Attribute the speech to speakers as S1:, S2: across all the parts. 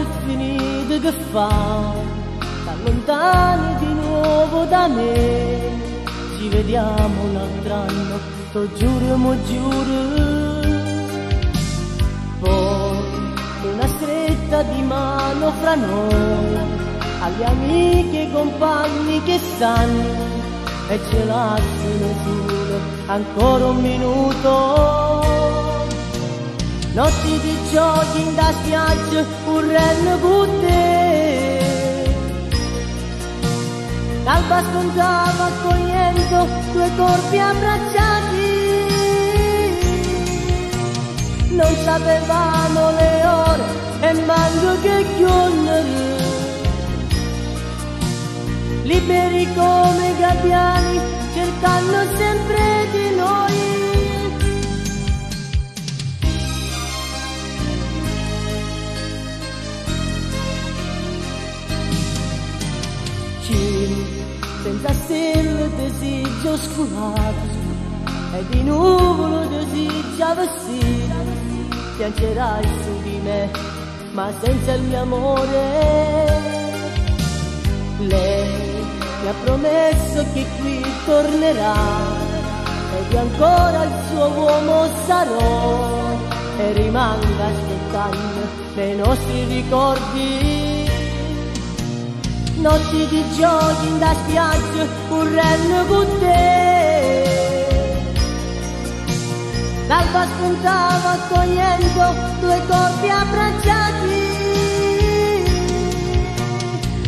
S1: è finito che fa, sta lontani di nuovo da me. Ci vediamo un altro anno, lo giuro, mo giuro. Poi una stretta di mano fra noi, agli amici e compagni che sanno e ce lasciano solo ancora un minuto. Notti di giochi in da spiaggia, un renno con te. L'alba spuntava accogliendo due corpi abbracciati. Non sapevamo le ore e manco che giorni. Liberi come gabbiani, cercando sempre di noi. Senza stelle desigio oscurato e di nuvolo desigio vestito. Piangerai su di me, ma senza il mio amore. Lei mi ha promesso che qui tornerà ed io ancora il suo uomo sarò e rimanga aspettando nei nostri ricordi. Notti di giochi in da spiaggia, un renno con te. L'alba spuntava accogliendo due corpi abbracciati.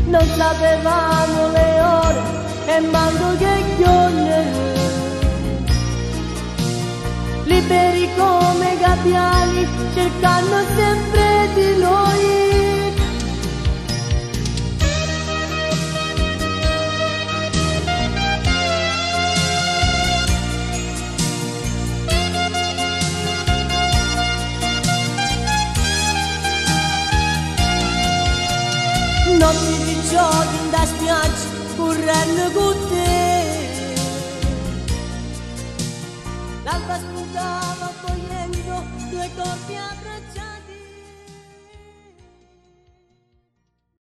S1: Non sapevamo le ore e manco che giorni. Liberi come gabbiani, cercando sempre di noi. Notti di giochi in da spiaggia, correndo con te.